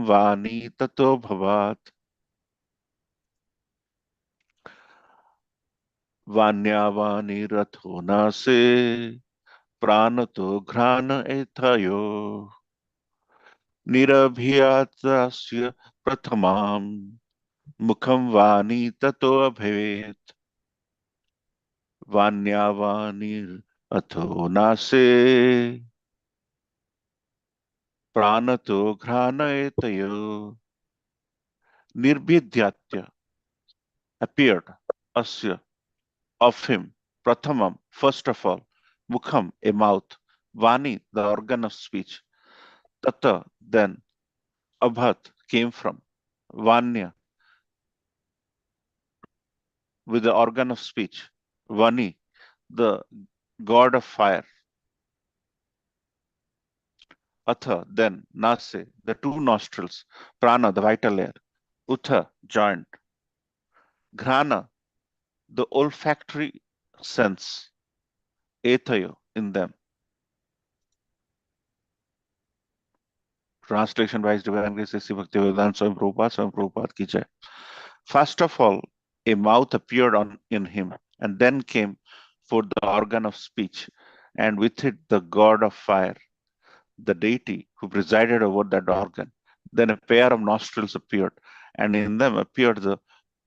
वाणी ततो भवात् वाण्या वाणी रथो नासे प्राणतो घ्राण एथयो निरभियातस्य प्रथमां मुखं वाणी ततो अभवेत् वाण्या वाणीरथो नासे प्राणतो घ्राण एतयो निर्भिद्यात्य appeared asya of him prathamam first of all mukham a mouth vani the organ of speech tata then abhat came from vanya with the organ of speech vani the god of fire atha then nase the two nostrils prana the vital air utha joint grana the olfactory sense etayo in them. Translation by His Divine Grace A.C. Bhaktivedanta Swami Prabhupada ki jai. First of all, a mouth appeared in him, and then came forth the organ of speech, and with it the god of fire, the deity who presided over that organ. Then a pair of nostrils appeared, and in them appeared the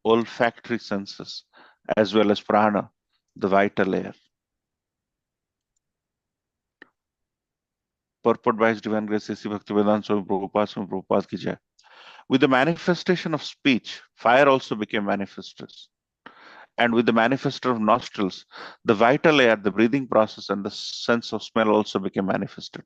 olfactory senses, as well as prana, the vital air. Purport by His Divine Grace A.C. Bhaktivedanta Swami Prabhupada ki jai. With the manifestation of speech, fire also became manifested. And with the manifestation of nostrils, the vital air, the breathing process, and the sense of smell also became manifested.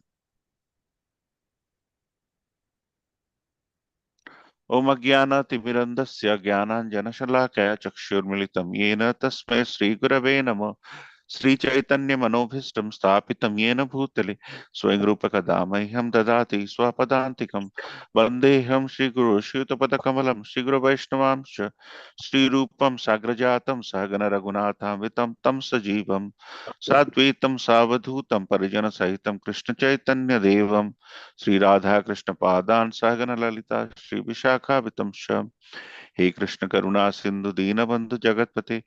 Om Agyana Timirandasya Jnananjanashalakaya Chakshurmilitam Yena Tasmai Sri Gurave Namo Sri Chaitanya Manobhistam Sthapitam Yena Bhutale Swayam Rupaka Damayam Dadati Swapadantikam Vandeham Shri Guru Shutapada Kamalam Shri Guru Vaishnavamsha Shri Rupam Sagrajatam Sahagana Raghunatham Vitam Tam Sajivam Sadvaitam Savadhutam Parijana Sahitam Krishna Chaitanya Devam Sri Radha Krishna Padan Sahagana Lalita Sri Vishakha Vitam हे कृष्ण करुणा सिंधु दीनबंधु जगतपते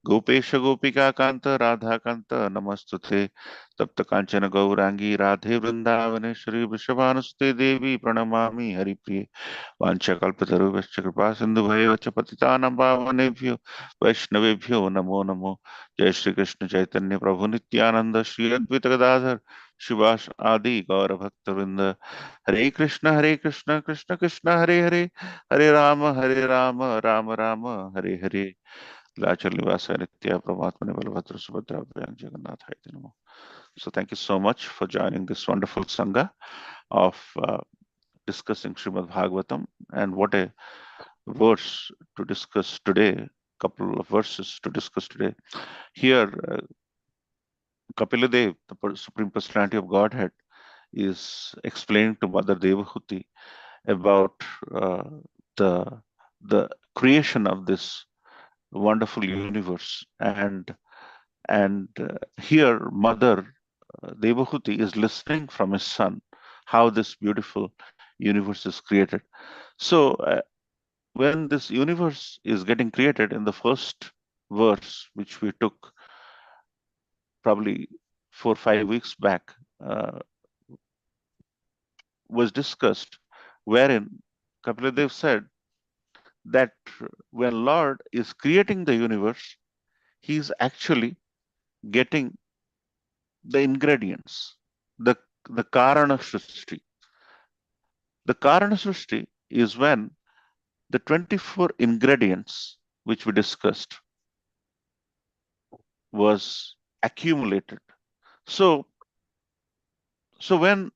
गोपेश गोपिका कांत राधा कांत नमस्तुते तप्त कांचन गौरांगी राधे वृंदावनेश्वरी वृषभानुसुते देवी प्रणमामि हरिप्रिये वाञ्छाकल्पतरुभ्यश्च कृपा सिन्धुभ्यश्च पतितानां पावनेभ्यो वैष्णवेभ्यो नमो नमो जय श्री कृष्ण चैतन्य प्रभु नित्यानंद श्री अद्वैत गदाधर शिवास आदि गौर भक्तवृंद हरे कृष्ण कृष्ण कृष्ण हरे हरे हरे राम राम राम हरे हरे लाचल निवास नित्य परमात्मा बलभद्र सुभद्रा जगन्नाथ नमो. So thank you so much for joining this wonderful sangha of discussing Srimad Bhagavatam, and what a verse to discuss today, couple of verses to discuss today. Here, Kapiladev, the Supreme Personality of Godhead, is explaining to Mother Devahuti about uh, the the creation of this wonderful universe, and here Mother Devahuti is listening from his son how this beautiful universe is created. So when this universe is getting created, in the first verse, which we took probably 4 or 5 weeks back, was discussed, wherein Kapiladev said that when Lord is creating the universe, he is actually getting the ingredients, the Karana Srishti. The Karana Srishti is when the 24 ingredients which we discussed was accumulated. So when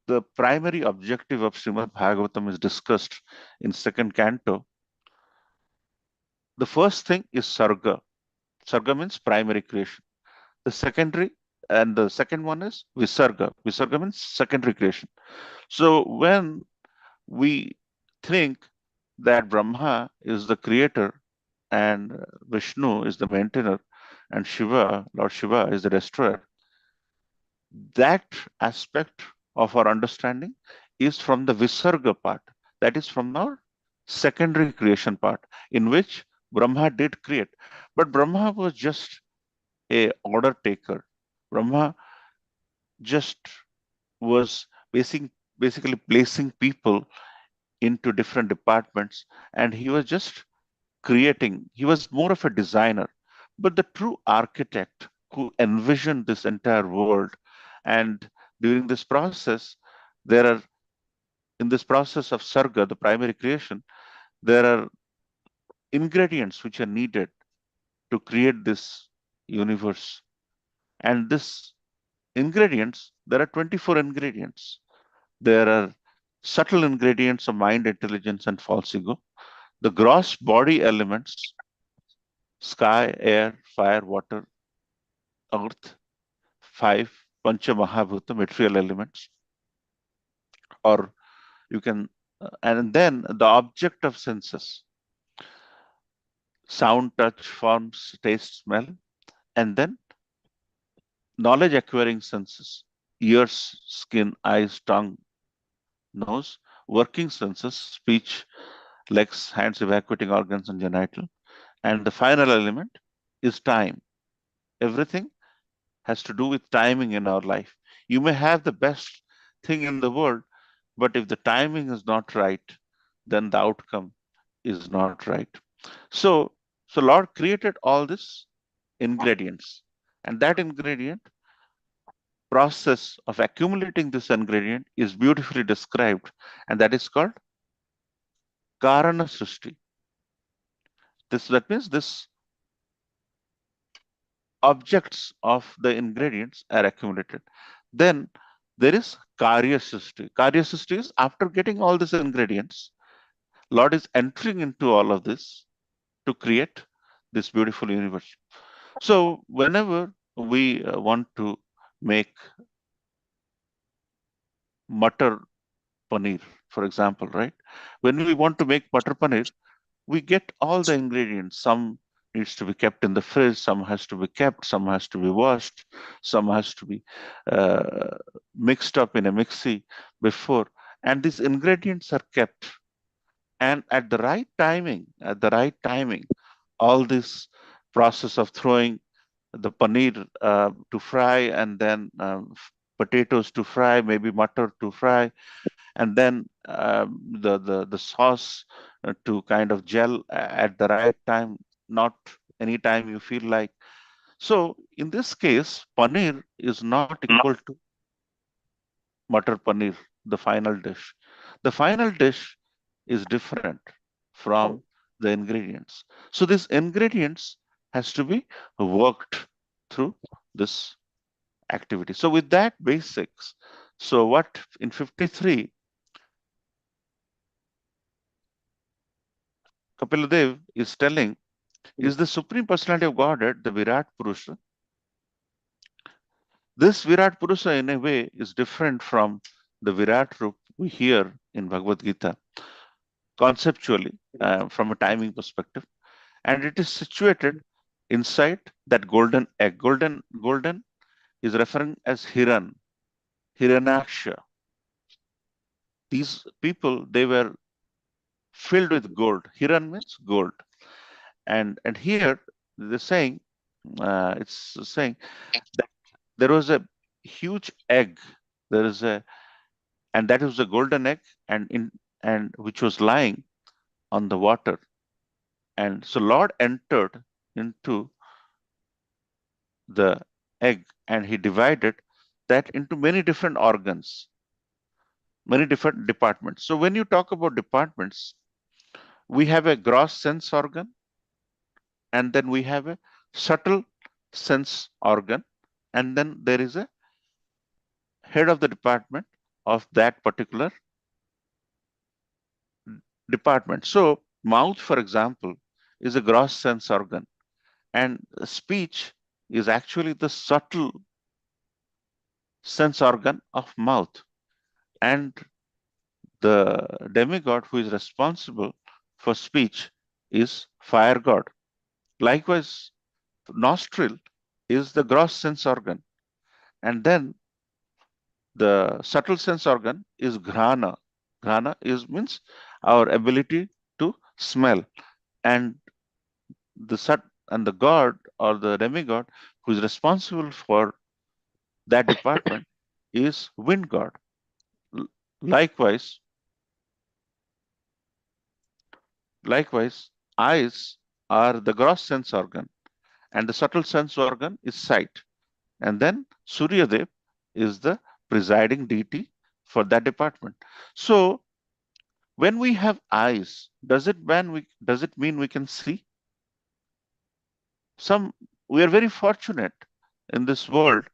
the primary objective of Srimad Bhagavatam is discussed in second canto, the first thing is Sarga. Sarga means primary creation. The second one is Visarga. Visarga means secondary creation. So when we think that Brahma is the creator and Vishnu is the maintainer and Lord Shiva is the destroyer, that aspect of our understanding is from the Visarga part. that is from our secondary creation part, in which Brahma did create. But Brahma was just a order taker. Brahma just was basically placing people into different departments, and he was just creating. He was more of a designer. But the true architect who envisioned this entire world, and during this process, there are in this process of Sarga, the primary creation, there are ingredients which are needed to create this universe. And this ingredients, there are 24 ingredients. There are subtle ingredients of mind, intelligence, and false ego. The gross body elements, sky, air, fire, water, earth, five Pancha Mahabhuta, material elements, or you can, and then the object of senses, sound, touch, forms, taste, smell, and then knowledge acquiring senses, ears, skin, eyes, tongue, nose, working senses, speech, legs, hands, evacuating organs, and genital. And the final element is time. Everything has to do with timing in our life. You may have the best thing in the world, but if the timing is not right, then the outcome is not right. So, so Lord created all these ingredients, and that ingredient process of accumulating this ingredient is beautifully described, and that is called Karana Srishti. That means this objects of the ingredients are accumulated. Then there is Karya Srishti. Karya Srishti is after getting all these ingredients, Lord is entering into all of this to create this beautiful universe. So whenever we want to make Matar Paneer, for example, right? When we want to make Matar Paneer, we get all the ingredients. Some needs to be kept in the fridge, some has to be kept, some has to be washed, some has to be uh, mixed up in a mixie before. And these ingredients are kept. And at the right timing, all this process of throwing the paneer to fry, and then potatoes to fry, maybe butter to fry, and then the sauce to kind of gel at the right time, not any time you feel like. So in this case, paneer is not equal to Matar Paneer, the final dish. The final dish is different from the ingredients. So these ingredients has to be worked through this activity. So with that basics, so what in 53, Kapiladev is telling is the Supreme Personality of Godhead, the Virat Purusha. This Virat Purusha in a way is different from the Virat Rup we hear in Bhagavad Gita conceptually from a timing perspective, and it is situated inside that golden egg. Golden is referring as Hiran, Hiranaksha. These people, they were filled with gold. Hiran means gold, and here they're saying it's saying that there was a huge egg. There is a and that was a golden egg, and which was lying on the water. And so Lord entered into the egg, and he divided that into many different organs, many different departments. So when you talk about departments, we have a gross sense organ, and then we have a subtle sense organ, and then there is a head of the department of that particular department. So mouth, for example, is a gross sense organ, and speech is actually the subtle sense organ of mouth. And the demigod who is responsible for speech is fire god. Likewise, nostril is the gross sense organ, and then the subtle sense organ is grana. Grana is means our ability to smell. And the sat and the god or the demigod who is responsible for that department is wind god. L- Likewise, likewise, eyes are the gross sense organ, and the subtle sense organ is sight. And then Suryadev is the presiding deity for that department. So when we have eyes, does it mean we can see? Some We are very fortunate in this world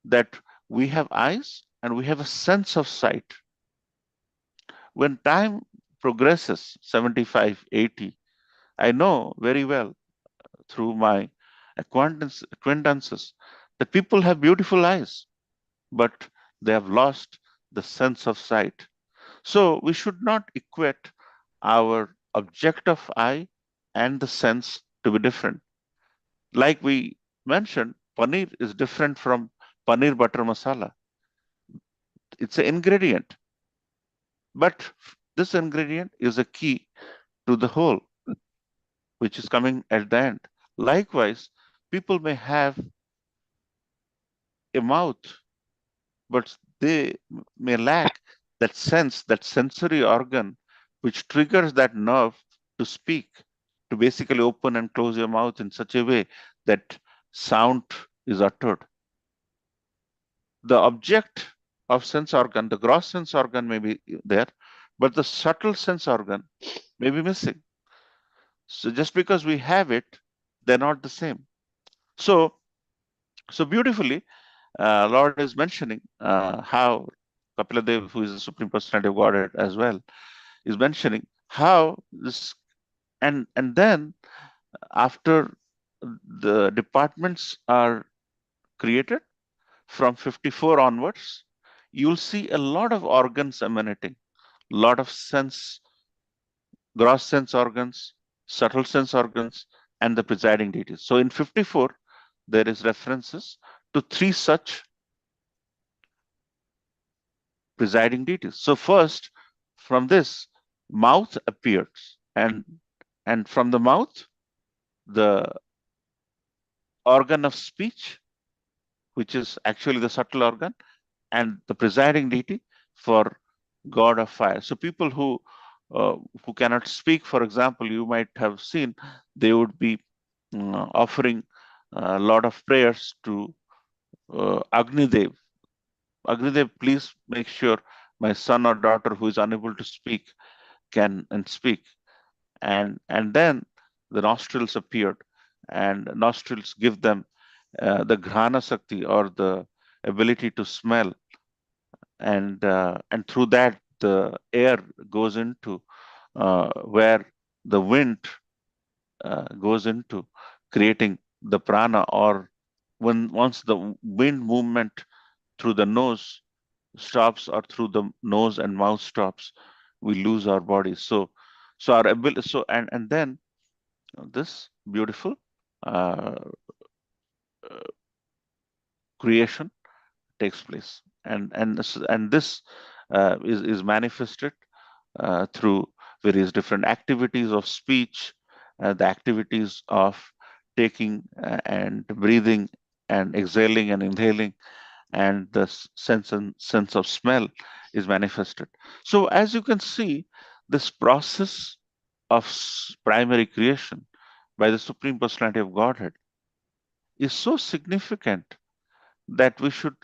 that we have eyes and we have a sense of sight. When time progresses 75, 80, I know very well through my acquaintances that people have beautiful eyes, but they have lost the sense of sight. So we should not equate our objective eye and the sense to be different. Like we mentioned, paneer is different from paneer butter masala. It's an ingredient, but this ingredient is a key to the whole, which is coming at the end. Likewise, people may have a mouth, but they may lack that sense, that sensory organ, which triggers that nerve to speak, to basically open and close your mouth in such a way that sound is uttered. The object of sense organ, the gross sense organ may be there, but the subtle sense organ may be missing. So just because we have it, they're not the same. So, so beautifully, Lord is mentioning how Kapila, who is the Supreme Personality of Godhead as well, is mentioning how this, and then after the departments are created from 54 onwards, you'll see a lot of organs emanating, lot of sense, gross sense organs, subtle sense organs, and the presiding deities. So in 54, there is references to three such presiding deities. So first, from this, mouth appears, and from the mouth, the organ of speech, which is actually the subtle organ, and the presiding deity for god of fire. So people who cannot speak, for example, you might have seen they would be offering a lot of prayers to Agnidev. Agnidev, please make sure my son or daughter who is unable to speak can and speak. And then the nostrils appeared, and nostrils give them the grana sakti or the ability to smell, and through that the air goes into where the wind goes into creating the prana, or when once the wind movement through the nose stops, or through the nose and mouth stops, we lose our body. So our ability, and then this beautiful uh, creation takes place, and this is manifested through various different activities of speech, the activities of taking and breathing and exhaling and inhaling, and the sense of smell is manifested. So as you can see, this process of primary creation by the Supreme Personality of Godhead is so significant that we should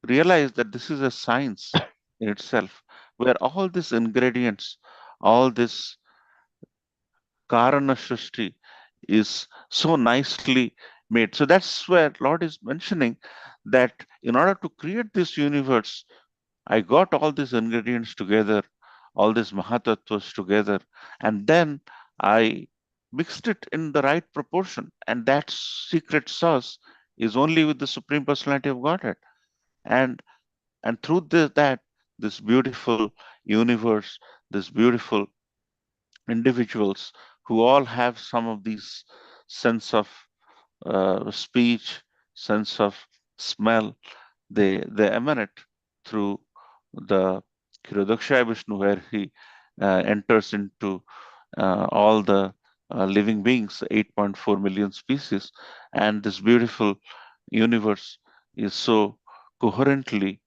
realize that this is a science in itself, where all these ingredients, all this Karana Shrishti is so nicely made. So that's where Lord is mentioning that in order to create this universe, I got all these ingredients together, all these Mahatattvas together, and then I mixed it in the right proportion. And that secret sauce is only with the Supreme Personality of Godhead. And and through this beautiful universe, this beautiful individuals who all have some of these sense of speech, sense of smell, they emanate through the Kirodakshaya Vishnu, where he enters into all the living beings, 8.4 million species, and this beautiful universe is so coherently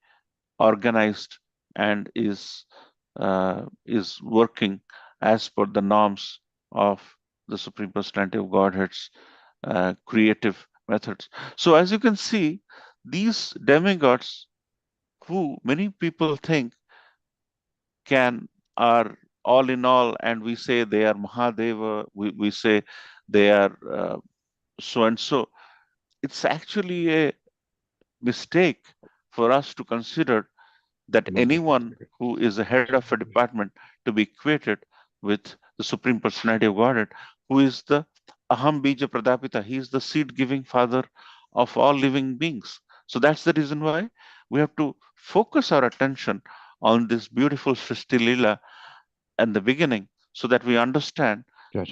organized and is working as per the norms of the Supreme Personality of Godhead's creative methods. So, as you can see, these demigods, who many people think can are all in all, and we say they are Mahadeva, we say they are so and so. It's actually a mistake for us to consider that anyone who is the head of a department to be equated with the Supreme Personality of Godhead, who is the Aham Bija Pradapita. He is the seed giving father of all living beings. So that's the reason why we have to focus our attention on this beautiful Srishti Leela and the beginning, so that we understand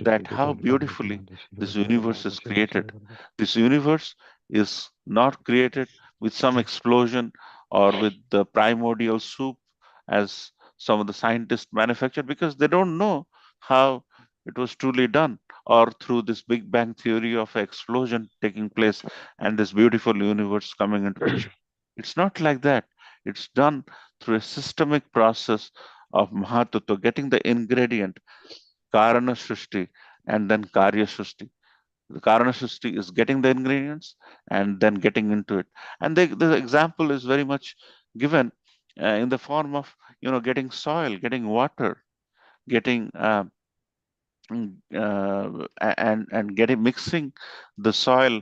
that how beautifully this universe is created. This universe is not created with some explosion or with the primordial soup, as some of the scientists manufacture, because they don't know how it was truly done, or through this big bang theory of explosion taking place and this beautiful universe coming into picture. It's not like that. It's done through a systemic process of Mahatattva, getting the ingredient, Karana Srishti, and then Karya Srishti. The Karana Srishti is getting the ingredients and then getting into it. And the example is very much given in the form of, getting soil, getting water, getting and getting mixing the soil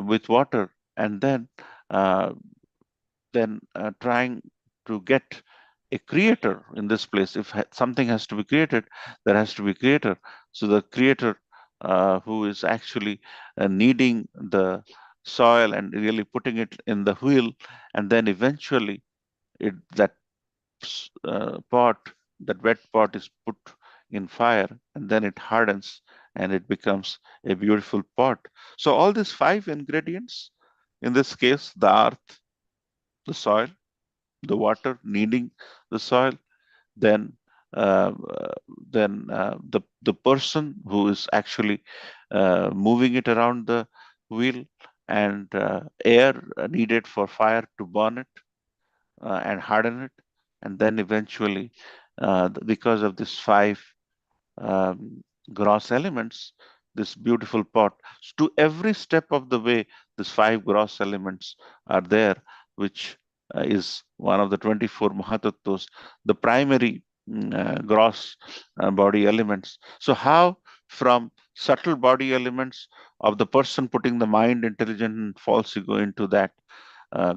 with water, and uh, then trying to get a creator in this place. If something has to be created, there has to be creator. So the creator, who is actually kneading the soil and really putting it in the wheel, and then eventually that pot, that wet pot, is put in fire, and then it hardens and it becomes a beautiful pot. So all these five ingredients, in this case, the earth, the soil, the water, kneading the soil, then uh, uh, then the person who is actually moving it around the wheel, and air needed for fire to burn it and harden it, and then eventually, because of these five um, gross elements, this beautiful pot. To every step of the way, these five gross elements are there, which is one of the 24 Mahatattwas, the primary gross body elements. So, how from subtle body elements of the person putting the mind, intelligence, and false ego into that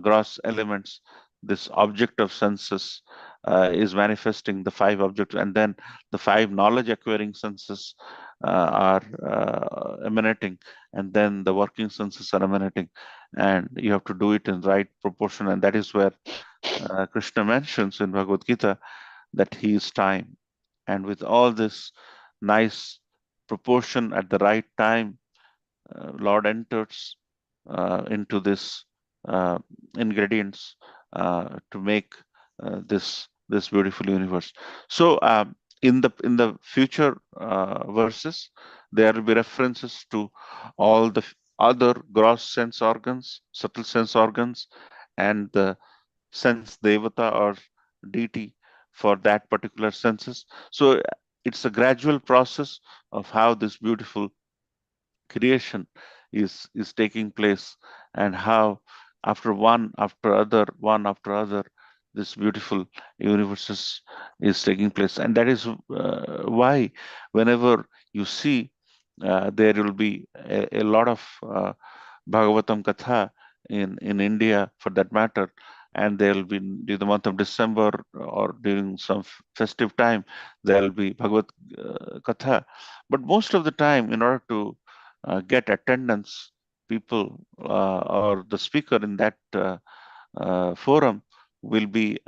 gross elements, this object of senses is manifesting the five objects, and then the five knowledge acquiring senses are emanating, and then the working senses are emanating, and you have to do it in right proportion. And that is where Krishna mentions in Bhagavad Gita that he is time, and with all this nice proportion at the right time, Lord enters into this uh, ingredients to make this beautiful universe. So in the future verses, there will be references to all the other gross sense organs, subtle sense organs, and the sense devata or deity for that particular senses. So it's a gradual process of how this beautiful creation is taking place, and how one after other, this beautiful universe is taking place. And that is why whenever you see, there will be a lot of Bhagavatam Katha in India, for that matter, and there will be during the month of December or during some festive time, there will be Bhagavad Katha. But most of the time, in order to get attendance, people or the speaker in that forum will be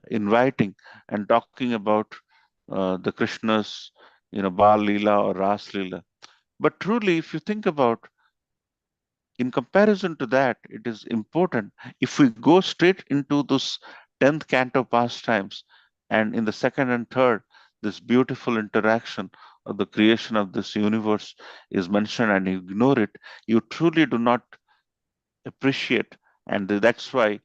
inviting and talking about the Krishna's, Bal Leela or Ras Leela. But truly, if you think about, in comparison to that, it is important if we go straight into those 10th canto pastimes, and in the second and third, this beautiful interaction of the creation of this universe is mentioned and you ignore it, you truly do not appreciate. And that's why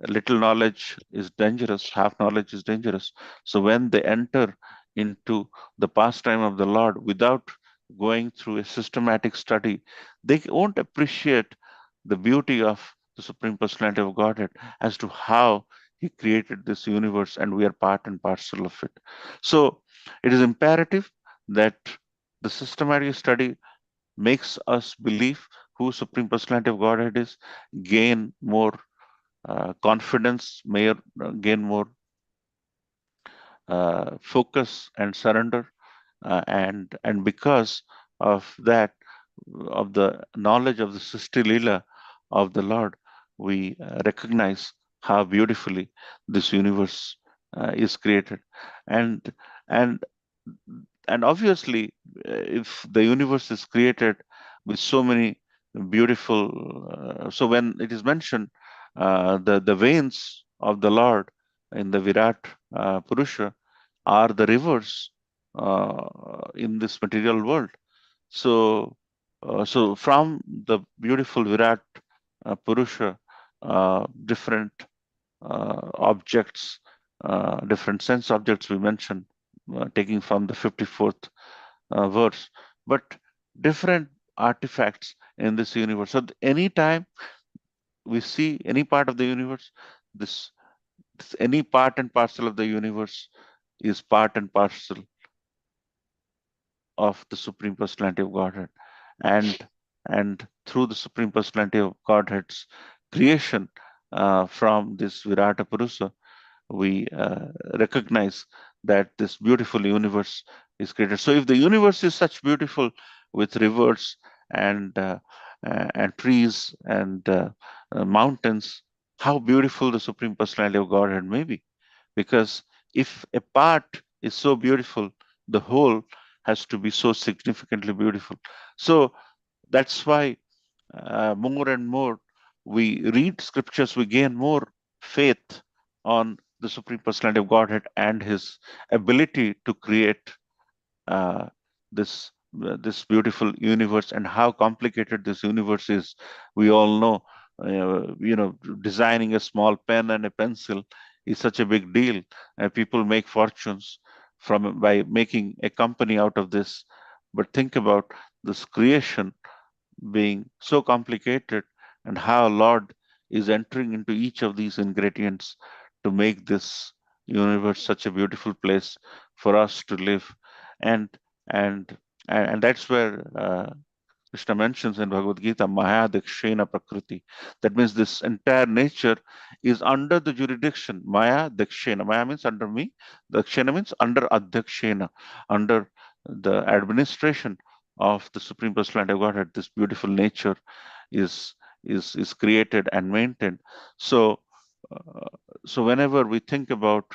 little knowledge is dangerous, half knowledge is dangerous. So when they enter into the pastime of the Lord without going through a systematic study, they won't appreciate the beauty of the Supreme Personality of Godhead as to how He created this universe and we are part and parcel of it. So it is imperative that the systematic study makes us believe who Supreme Personality of Godhead is, gain more confidence, gain more focus and surrender, and because of that, of the knowledge of the Sisti Leela of the Lord, we recognize how beautifully this universe is created, and and and obviously, if the universe is created with so many beautiful, so when it is mentioned, the veins of the Lord in the Virat Purusha are the rivers in this material world. So, so from the beautiful Virat Purusha, different objects, different sense objects we mentioned, taking from the 54th verse, but different artifacts in this universe. So, anytime we see any part of the universe, this, this any part and parcel of the universe is part and parcel of the Supreme Personality of Godhead, and and through the Supreme Personality of Godhead's creation from this Virata Purusa, we recognize that this beautiful universe is created. So, if the universe is such beautiful with rivers and and trees and mountains, how beautiful the Supreme Personality of Godhead may be. Because if a part is so beautiful, the whole has to be so significantly beautiful. So that's why more and more we read scriptures, we gain more faith on the Supreme Personality of Godhead and His ability to create uh, this beautiful universe, and how complicated this universe is. We all know, designing a small pen and a pencil is such a big deal. People make fortunes from by making a company out of this. But think about this creation being so complicated, and how Lord is entering into each of these ingredients to make this universe such a beautiful place for us to live. And and and that's where Krishna mentions in Bhagavad Gita, Maya Dakshina Prakriti. That means this entire nature is under the jurisdiction. Maya Dakshina. Maya means under me. Dakshina means under Adhakshena, under the administration of the Supreme Personality of Godhead. This beautiful nature is is created and maintained. So, uh, so whenever we think about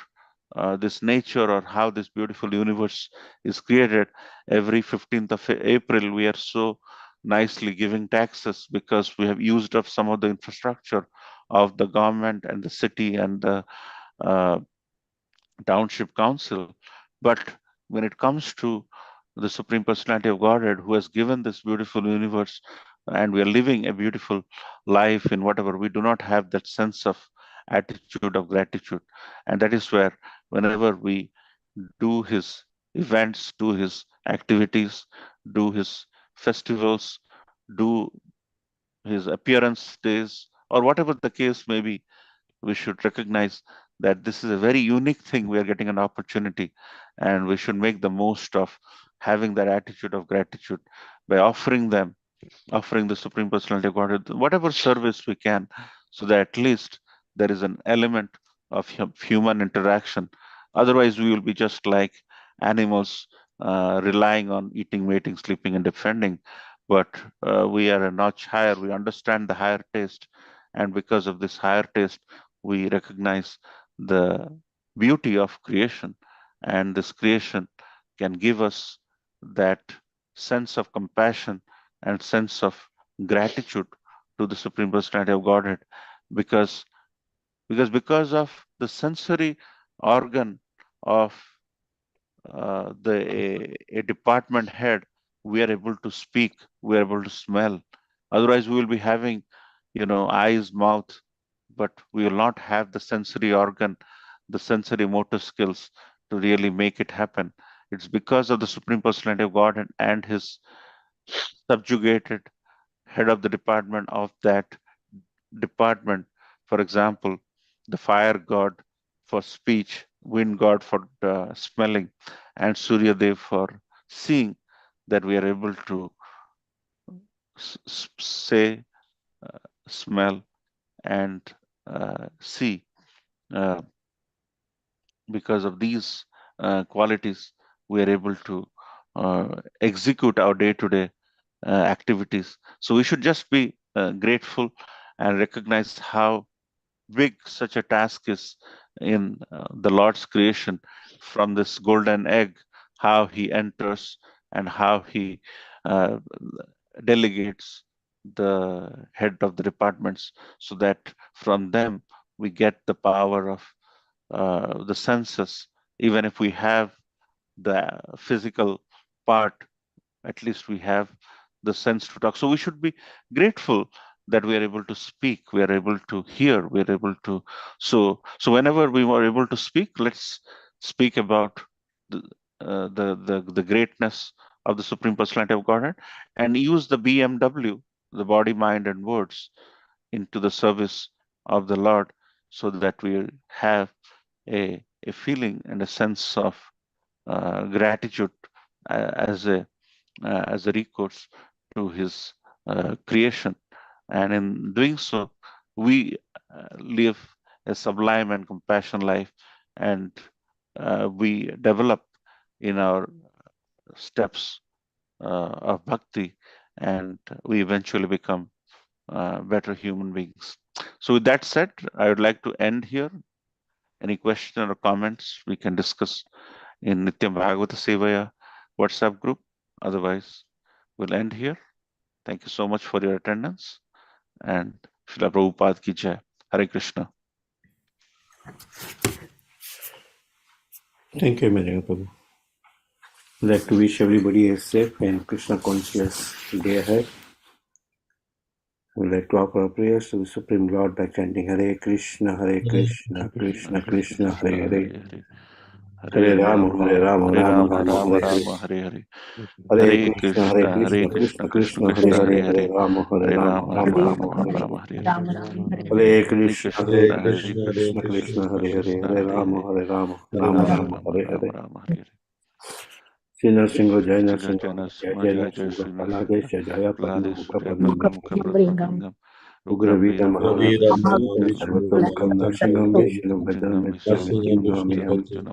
this nature or how this beautiful universe is created, every 15th of April, we are so nicely giving taxes because we have used up some of the infrastructure of the government and the city and the uh, township council. But when it comes to the Supreme Personality of Godhead, who has given this beautiful universe, and we are living a beautiful life in whatever, we do not have that sense of attitude of gratitude. And that is where, whenever we do his events, do his activities, do his festivals, do his appearance days, or whatever the case may be, we should recognize that this is a very unique thing. We are getting an opportunity, and we should make the most of having that attitude of gratitude by offering the Supreme Personality of Godhead whatever service we can, so that at least there is an element of human interaction. Otherwise, we will be just like animals, relying on eating, mating, sleeping, and defending. But we are a notch higher. We understand the higher taste, and because of this higher taste, we recognize the beauty of creation, and this creation can give us that sense of compassion and sense of gratitude to the Supreme Personality of Godhead, because because of the sensory organ of a department head, we are able to speak, we are able to smell. Otherwise, we will be having, eyes, mouth, but we will not have the sensory organ, the sensory motor skills to really make it happen. It's because of the Supreme Personality of God and his subjugated head of the department of that department. For example, the fire god for speech, wind god for smelling, and Surya Dev for seeing, that we are able to say, smell, and see. Uh, because of these qualities, we are able to execute our day-to-day activities. So we should just be grateful and recognize how big such a task is in the Lord's creation. From this golden egg, how he enters and how he uh, delegates the head of the departments, so that from them we get the power of the senses. Even if we have the physical part, at least we have the sense to talk. So we should be grateful that we are able to speak, we are able to hear, we are able to. So whenever we were able to speak, let's speak about the the greatness of the Supreme Personality of Godhead, and use the BMW, the body, mind, and words, into the service of the Lord, so that we have a feeling and a sense of gratitude as a recourse to his creation. And in doing so, we live a sublime and compassion life, and we develop in our steps of bhakti, and we eventually become better human beings. So with that said, I would like to end here. Any question or comments we can discuss in Nityam Bhagavata Sevaya WhatsApp group. Otherwise, we'll end here. Thank you so much for your attendance, and Srila Prabhupada ki jai. Hare Krishna. Thank you, Madam Prabhu. I'd like to wish everybody a safe and Krishna conscious day ahead. I would like to offer our prayers to the Supreme Lord by chanting Hare Krishna, Krishna Krishna, Hare Hare. Hare Rama, Hare Rama, Hare Rama Rama, Rama, Rama Hare Hare. Rama, Hare Hare. Hare Hare Krishna, Krishna, Krishna Krishna Krishna, Hare Krishna, Hare, Hare Hare Hare. Rama, Hare Hare Rama, Rama, Rama Rama Rama, Rama, Hare Rama Hare. Hare Ram Hare. Ram Hare Hare Hare Krishna, Krishna, Hare Krishna Krishna, Krishna, Krishna Hare Hare, Krishna, Hare Hare Rama, Hare. Hare Rama, Rama Rama Rama, Rama, Hare Rama Hare. Rama, Hare Hare. Sri Nrsimha, Jai Jai Nrsimha, Janas, Jai Jai Jai Jai Nrsimha, Srinath, Palagesha, Jaya Padma Lades, Mukha Jai Padma, Padma Mukha Padma, Ugram Ugravira Veeram Mahavira, Mahavira, Sarvatomukam, Narsingham Vishnu, Vedam Vedam Nityam Vishnu Namiham. Mrityunjaya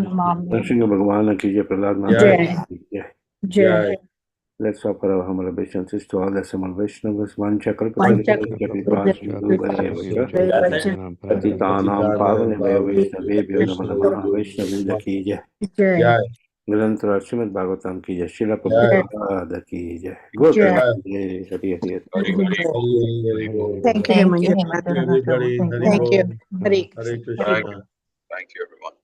Namami. Nrsimha Bhagwan ki Jai, Prahlad Maharaj ki Jai. Jai Let's offer our humble obeisances to all the Samal Vaishnavas, Vancha Panchak Kalpataru, Kripa Sindhu Varevacha, Patitanam Pavanebhyo Vaishnavebhyo Namo Namaha, Vaishnavinda ki Jai. Jai ग्रंथ श्रीमद् भागवतम की जय, Srila Jai Prabhupada की जय, गौर Jai जय, Hari Hari Hari. Thank you, Hemant. Thank you, everybody. Hare Krishna. Thank you, everyone.